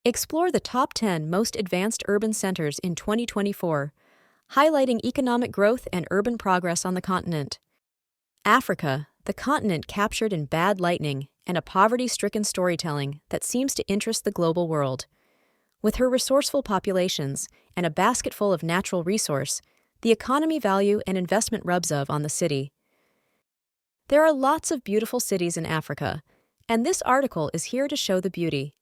Explore the top 10 most advanced urban centers in 2024, highlighting economic growth and urban progress on the continent. Africa, the continent captured in bad lightning and a poverty-stricken storytelling that seems to interest the global world. With her resourceful populations and a basket full of natural resource, the economy value and investment rubs of on the city. There are lots of beautiful cities in Africa, and this article is here to show the beauty.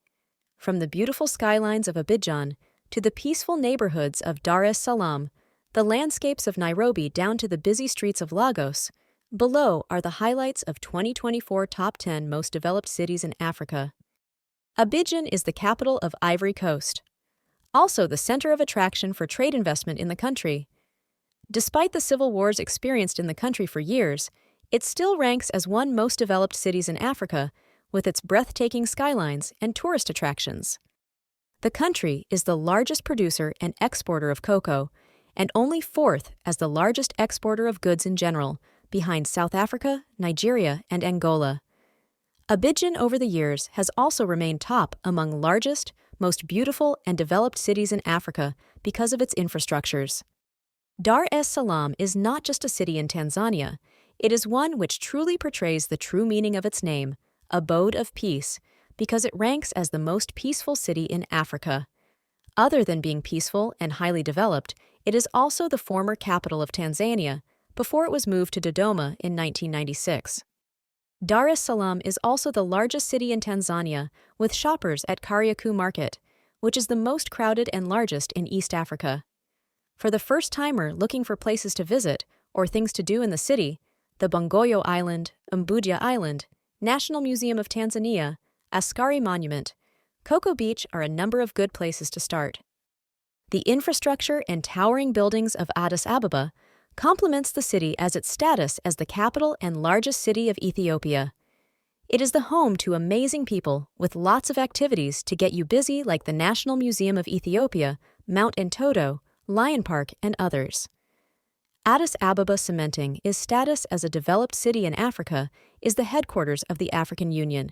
From the beautiful skylines of Abidjan to the peaceful neighborhoods of Dar es Salaam, the landscapes of Nairobi down to the busy streets of Lagos, below are the highlights of 2024 Top 10 Most Developed Cities in Africa. Abidjan is the capital of Ivory Coast, also the center of attraction for trade investment in the country. Despite the civil wars experienced in the country for years, it still ranks as one most developed cities in Africa, with its breathtaking skylines and tourist attractions. The country is the largest producer and exporter of cocoa, and only fourth as the largest exporter of goods in general, behind South Africa, Nigeria, and Angola. Abidjan over the years has also remained top among largest, most beautiful, and developed cities in Africa because of its infrastructures. Dar es Salaam is not just a city in Tanzania, it is one which truly portrays the true meaning of its name, Abode of Peace, because it ranks as the most peaceful city in Africa. Other than being peaceful and highly developed, it is also the former capital of Tanzania, before it was moved to Dodoma in 1996. Dar es Salaam is also the largest city in Tanzania, with shoppers at Kariakoo Market, which is the most crowded and largest in East Africa. For the first-timer looking for places to visit or things to do in the city, the Bongoyo Island, Mbudia Island, National Museum of Tanzania, Askari Monument, Cocoa Beach are a number of good places to start. The infrastructure and towering buildings of Addis Ababa complements the city as its status as the capital and largest city of Ethiopia. It is the home to amazing people with lots of activities to get you busy like the National Museum of Ethiopia, Mount Entoto, Lion Park, and others. Addis Ababa cementing its status as a developed city in Africa is the headquarters of the African Union.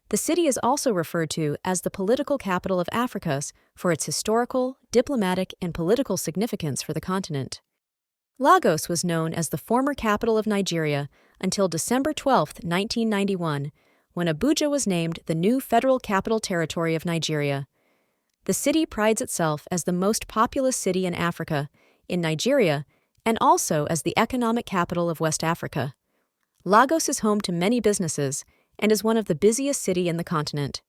The city is also referred to as the political capital of Africa for its historical, diplomatic, and political significance for the continent. Lagos was known as the former capital of Nigeria until December 12, 1991, when Abuja was named the new Federal Capital Territory of Nigeria. The city prides itself as the most populous city in Africa, in Nigeria, and also as the economic capital of West Africa. Lagos is home to many businesses and is one of the busiest cities in the continent.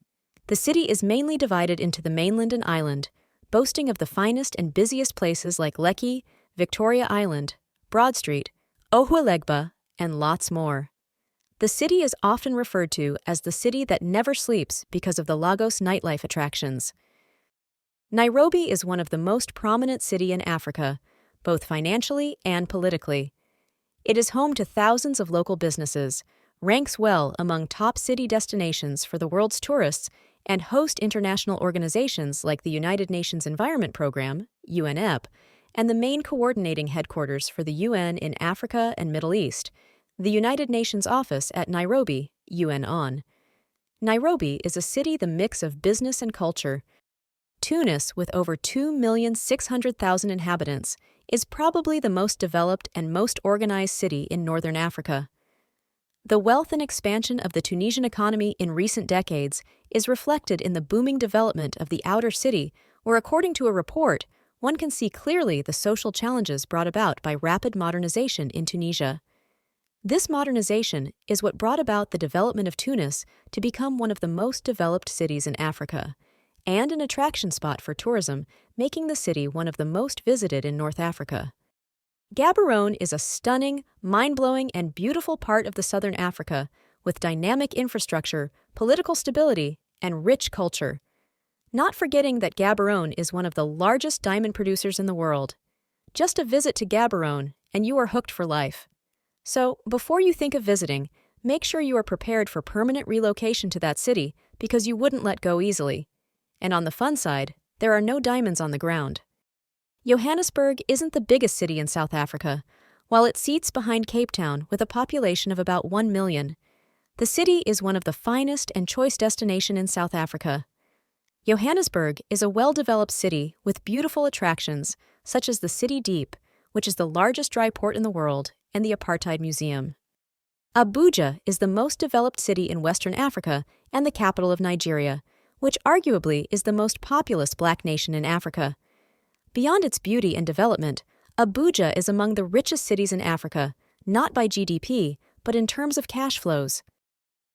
The city is mainly divided into the mainland and island, boasting of the finest and busiest places like Lekki, Victoria Island, Broad Street, Ohuelegba, and lots more. The city is often referred to as the city that never sleeps because of the Lagos nightlife attractions. Nairobi is one of the most prominent cities in Africa, both financially and politically. It is home to thousands of local businesses, ranks well among top city destinations for the world's tourists, and hosts international organizations like the United Nations Environment Programme, UNEP, and the main coordinating headquarters for the UN in Africa and Middle East, the United Nations office at Nairobi, UNON. Nairobi is a city the mix of business and culture. Tunis, with over 2,600,000 inhabitants, is probably the most developed and most organized city in northern Africa. The wealth and expansion of the Tunisian economy in recent decades is reflected in the booming development of the outer city, where, according to a report, one can see clearly the social challenges brought about by rapid modernization in Tunisia. This modernization is what brought about the development of Tunis to become one of the most developed cities in Africa, and an attraction spot for tourism, making the city one of the most visited in North Africa. Gaborone is a stunning, mind-blowing, and beautiful part of the southern Africa, with dynamic infrastructure, political stability, and rich culture. Not forgetting that Gaborone is one of the largest diamond producers in the world. Just a visit to Gaborone, and you are hooked for life. So, before you think of visiting, make sure you are prepared for permanent relocation to that city, because you wouldn't let go easily. And on the fun side, there are no diamonds on the ground. Johannesburg isn't the biggest city in South Africa, while it seats behind Cape Town with a population of about 1 million. The city is one of the finest and choice destinations in South Africa. Johannesburg is a well-developed city with beautiful attractions such as the City Deep, which is the largest dry port in the world, and the Apartheid Museum. Abuja is the most developed city in Western Africa and the capital of Nigeria, which arguably is the most populous black nation in Africa. Beyond its beauty and development, Abuja is among the richest cities in Africa, not by GDP, but in terms of cash flows.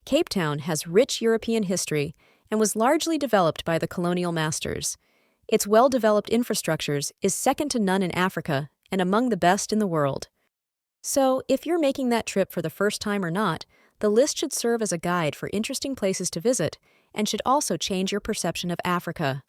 Cape Town has rich European history and was largely developed by the colonial masters. Its well-developed infrastructures is second to none in Africa and among the best in the world. So, if you're making that trip for the first time or not, the list should serve as a guide for interesting places to visit and should also change your perception of Africa.